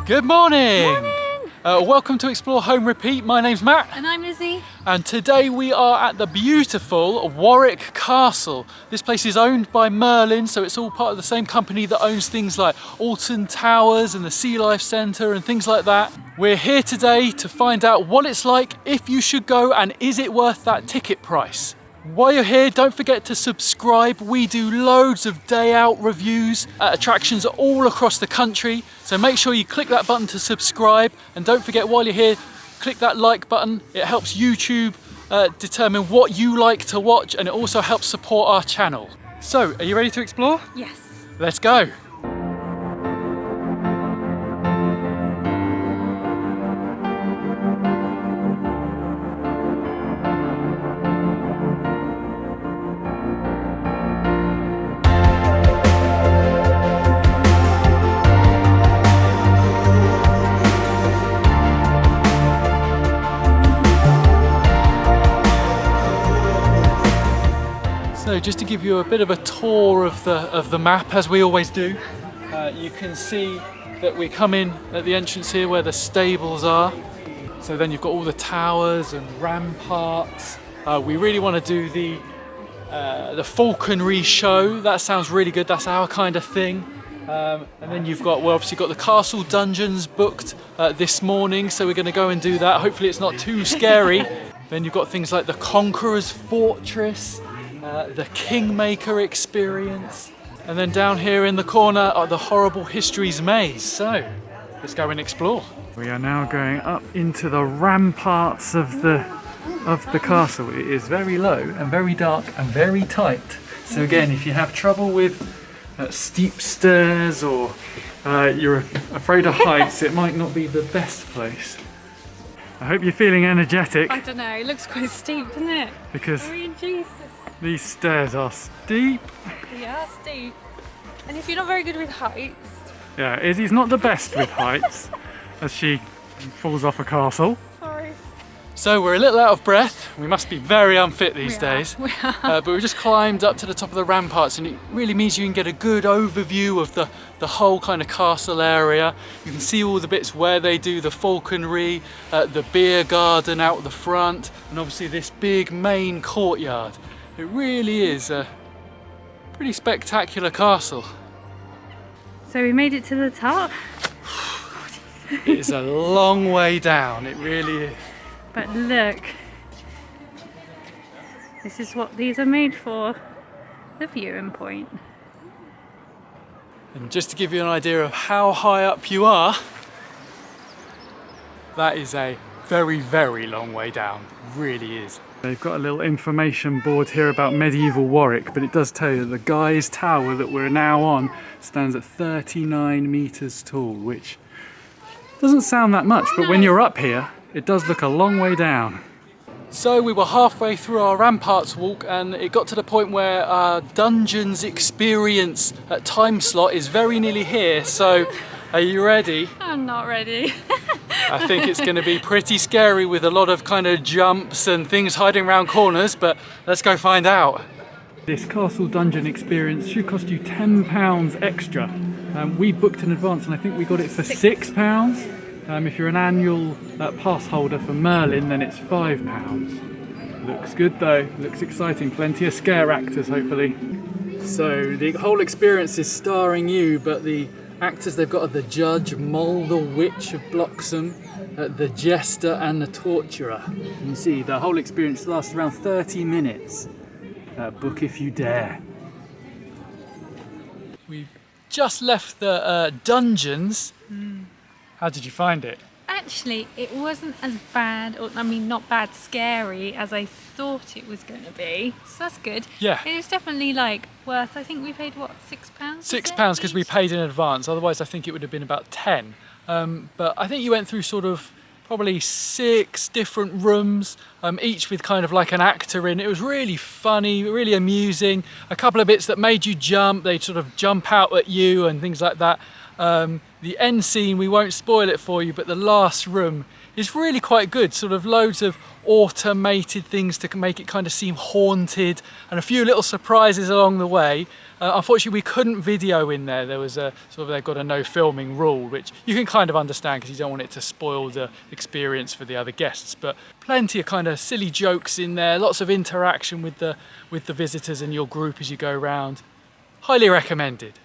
Good morning! Morning! Welcome to Explore Home Repeat. My name's Matt. And I'm Lizzie. And today we are at the beautiful Warwick Castle. This place is owned by Merlin, so it's all part of the same company that owns things like Towers and the Sea Life Centre and things like that. We're here today to find out what it's like, if you should go, and is it worth that ticket price. While you're here, don't forget to subscribe. We do loads of day out reviews at attractions all across the country. So make sure you click that button to subscribe. And don't forget, while you're here, click that like button. It helps YouTube determine what you like to watch, and it also helps support our channel. So, are you ready to explore? Yes. Let's go. So just to give you a bit of a tour of the map, as we always do, you can see that we come in at the entrance here where the stables are. So then you've got all the towers and ramparts. We really want to do the Falconry show. That sounds really good. That's our kind of thing. And then you've got, well, obviously got the castle dungeons booked this morning, so we're going to go and do that. Hopefully it's not too scary. Then you've got things like the Conqueror's Fortress, the Kingmaker Experience, and then down here in the corner are the Horrible Histories Maze. So let's go and explore. We are now going up into the ramparts of the castle. It is very low and very dark and very tight. So again, if you have trouble with steep stairs or you're afraid of heights, it might not be the best place. I hope you're feeling energetic. I don't know, it looks quite steep, doesn't it? Because Jesus. These stairs are steep. They are steep. And if you're not very good with heights... Yeah, Izzy's not the best with heights as she falls off a castle. Sorry. So we're a little out of breath. We must be very unfit these days. We are. But we just climbed up to the top of the ramparts, and it really means you can get a good overview of the whole kind of castle area. You can see all the bits where they do the falconry, the beer garden out the front, and obviously this big main courtyard. It really is a pretty spectacular castle. So we made it to the top. It is a long way down, it really is. But look, this is what these are made for, the viewing point. And just to give you an idea of how high up you are, that is a very, very long way down, it really is. They've got a little information board here about medieval Warwick, but it does tell you that the Guy's Tower that we're now on stands at 39 metres tall, which doesn't sound that much, but when you're up here, it does look a long way down. So we were halfway through our ramparts walk, and it got to the point where our Dungeons Experience time slot is very nearly here. So are you ready? I'm not ready. I think it's going to be pretty scary with a lot of kind of jumps and things hiding around corners, but let's go find out. This castle dungeon experience should cost you £10 extra. We booked in advance and I think we got it for £6. If you're an annual pass holder for Merlin, then it's £5. Looks good though, looks exciting. Plenty of scare actors, hopefully. So the whole experience is starring you, but the actors they've got are the Judge, Mole the Witch of Bloxham, the Jester and the Torturer. You can see the whole experience lasts around 30 minutes. Book if you dare. We just left the dungeons. How did you find it? Actually, it wasn't as bad, or I mean not bad scary as I thought it was going to be. So that's good. Yeah. It was definitely like worth, I think we paid what, £6? £6 because we paid in advance, otherwise I think it would have been about 10. But I think you went through sort of probably 6 different rooms, each with kind of like an actor in. It was really funny, really amusing. A couple of bits that made you jump, they sort of jump out at you and things like that. The end scene, we won't spoil it for you, but the last room is really quite good. Sort of loads of automated things to make it kind of seem haunted, and a few little surprises along the way. Unfortunately, we couldn't video in there. There was a sort of, they've got a no filming rule, which you can kind of understand because you don't want it to spoil the experience for the other guests. But plenty of kind of silly jokes in there, lots of interaction with the visitors and your group as you go around. Highly recommended.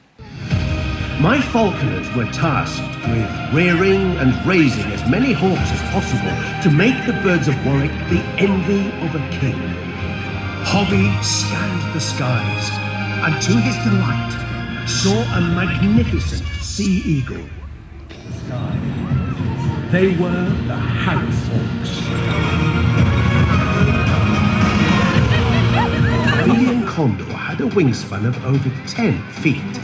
My falconers were tasked with rearing and raising as many hawks as possible to make the birds of Warwick the envy of a king. Hobby scanned the skies and to his delight saw a magnificent sea eagle. The sky. They were the house hawks. The Indian condor had a wingspan of over 10 feet.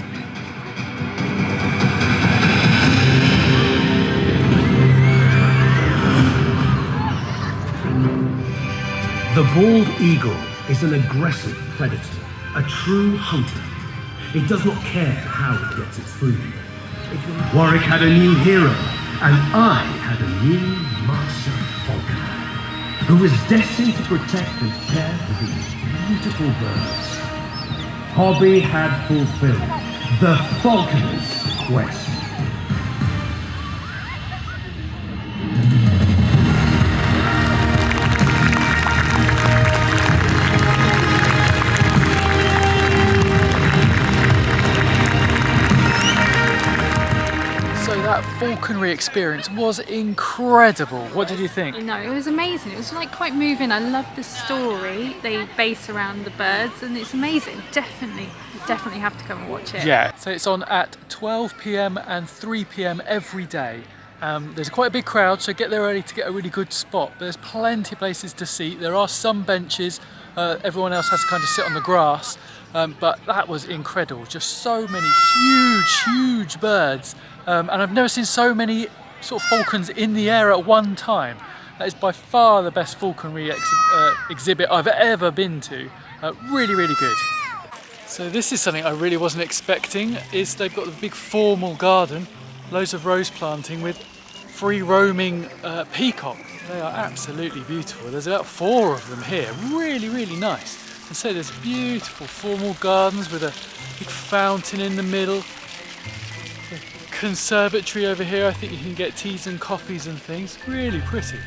The bald eagle is an aggressive predator, a true hunter. It does not care how it gets its food. Warwick had a new hero, and I had a new master falconer, who was destined to protect and care for these beautiful birds. Hobby had fulfilled the falconer's quest. That Falconry experience was incredible. What did you think? No, it was amazing. It was like quite moving. I love the story they base around the birds, and it's amazing. Definitely have to come and watch it. Yeah, so it's on at 12 p.m. and 3 p.m. every day. There's quite a big crowd, so get there early to get a really good spot. But there's plenty of places to seat. There are some benches. Everyone else has to kind of sit on the grass. But that was incredible. Just so many huge birds. And I've never seen so many sort of falcons in the air at one time. That is by far the best falconry exhibit I've ever been to. Really good. So this is something I really wasn't expecting, is they've got the big formal garden, loads of rose planting with free roaming peacocks. They are absolutely beautiful. There's about 4 of them here, really nice. And so there's beautiful formal gardens with a big fountain in the middle. The conservatory over here, I think you can get teas and coffees and things. Really pretty.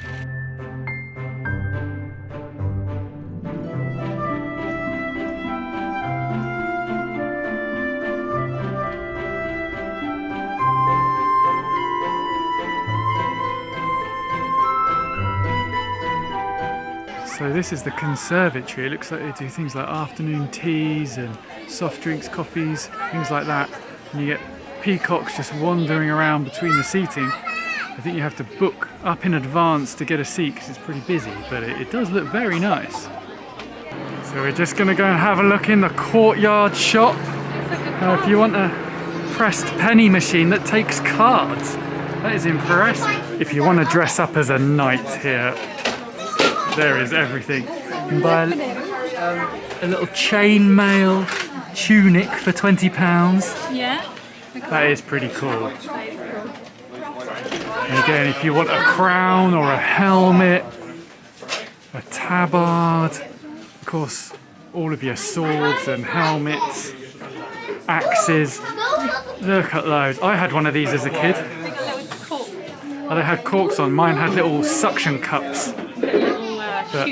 So this is the conservatory. It looks like they do things like afternoon teas and soft drinks, coffees, things like that. And you get peacocks just wandering around between the seating. I think you have to book up in advance to get a seat because it's pretty busy, but it does look very nice. So we're just going to go and have a look in the Courtyard Shop. If you want a pressed penny machine that takes cards. That is impressive. If you want to dress up as a knight here, there is everything. You can buy a little chainmail tunic for £20. Yeah. That is pretty cool. And again, if you want a crown or a helmet, a tabard, of course, all of your swords and helmets, axes. Look at those. I had one of these as a kid. Oh, they had corks on. Mine had little suction cups. But,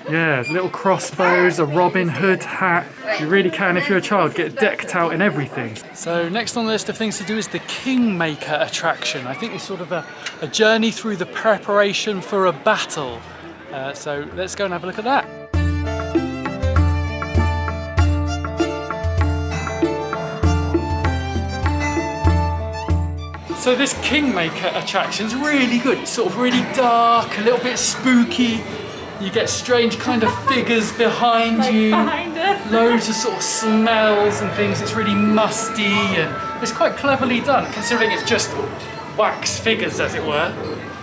yeah, little crossbows, a Robin Hood hat. You really can, if you're a child, get decked out in everything. So next on the list of things to do is the Kingmaker attraction. I think it's sort of a journey through the preparation for a battle. So let's go and have a look at that. So this Kingmaker attraction is really good. It's sort of really dark, a little bit spooky. You get strange kind of figures behind you. Behind us. Loads of sort of smells and things. It's really musty and it's quite cleverly done, considering it's just wax figures, as it were.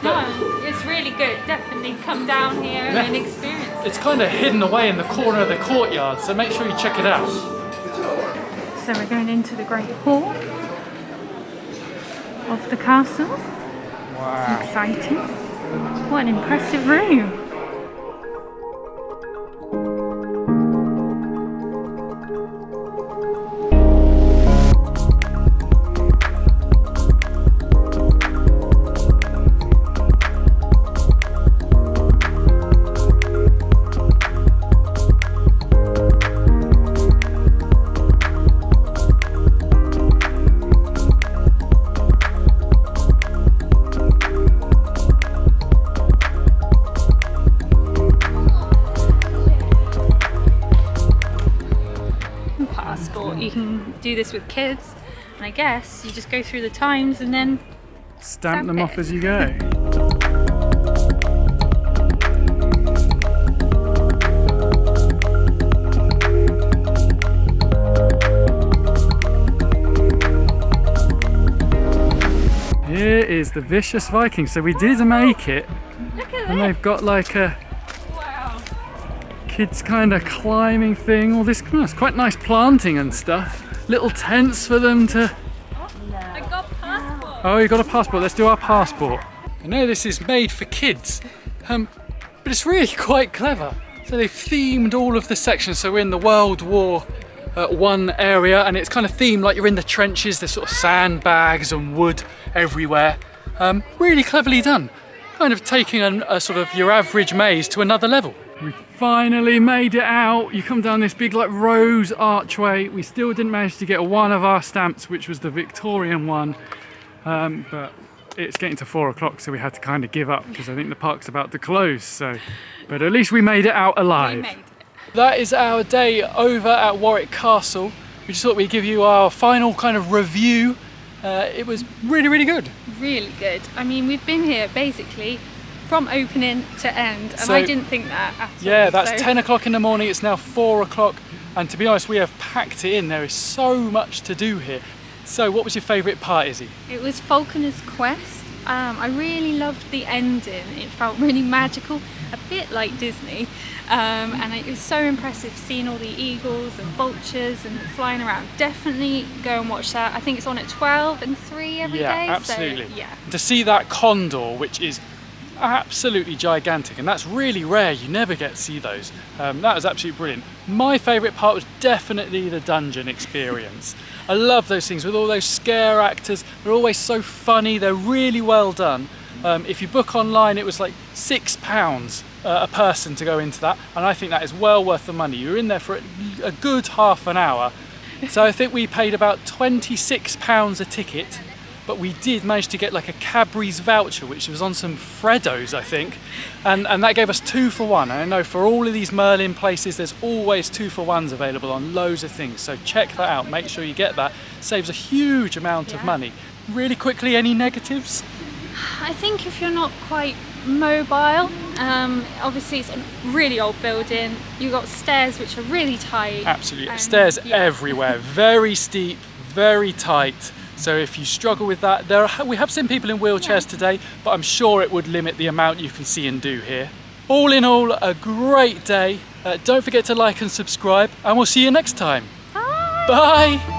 No, it's really good. Definitely come down here and experience it. It's kind of hidden away in the corner of the courtyard, so make sure you check it out. So we're going into the Great Hall of the castle. Wow. It's exciting. What an impressive room. You can do this with kids, and I guess you just go through the times and then Stamp them off as you go. Here is the Vicious Viking. So we did make it. look at And this. they've got like a Wow. kids kind of climbing thing, all this. It's quite nice planting and stuff. Little tents for them to. I got passport. Oh, you got a passport. Let's do our passport. I know this is made for kids, but it's really quite clever. So they've themed all of the sections. So we're in the World War I area, and it's kind of themed like you're in the trenches. There's sort of sandbags and wood everywhere. Really cleverly done. Kind of taking a sort of your average maze to another level. We finally made it out. You come down this big like rose archway. We still didn't manage to get one of our stamps, which was the Victorian one, but it's getting to 4 o'clock, so we had to kind of give up because I think the park's about to close. So, but at least we made it out alive. We made it. That is our day over at Warwick Castle. We just thought we'd give you our final kind of review. It was really, really good. Really good. I mean, we've been here basically from opening to end, and So- I didn't think that at all. Yeah, that's so 10 o'clock in the morning. It's now 4 o'clock. And to be honest, we have packed it in. There is so much to do here. So what was your favourite part, Izzy? It was Falconer's Quest. I really loved the ending. It felt really magical, a bit like Disney. And it was so impressive seeing all the eagles and vultures and flying around. Definitely go and watch that. I think it's on at 12 and 3 every day. Yeah, absolutely. So, yeah. To see that condor, which is absolutely gigantic, and that's really rare. You never get to see those. That was absolutely brilliant. My favourite part was definitely the dungeon experience. I love those things with all those scare actors. They're always so funny. They're really well done. If you book online, it was like £6 a person to go into that, and I think that is well worth the money. You're in there for a good half an hour. So I think we paid about £26 a ticket, but we did manage to get like a Cadbury's voucher, which was on some Freddos, I think, and that gave us 2 for 1. And I know for all of these Merlin places, there's always 2 for 1s available on loads of things, so check that out. Make sure you get that. Saves a huge amount of money. Really quickly, any negatives? I think if you're not quite mobile, obviously it's a really old building. You've got stairs which are really tight. Absolutely, and, stairs yeah. everywhere, very steep, very tight. So if you struggle with that, we have seen people in wheelchairs today, but I'm sure it would limit the amount you can see and do here. All in all, a great day. Don't forget to like and subscribe, and we'll see you next time. Bye! Bye!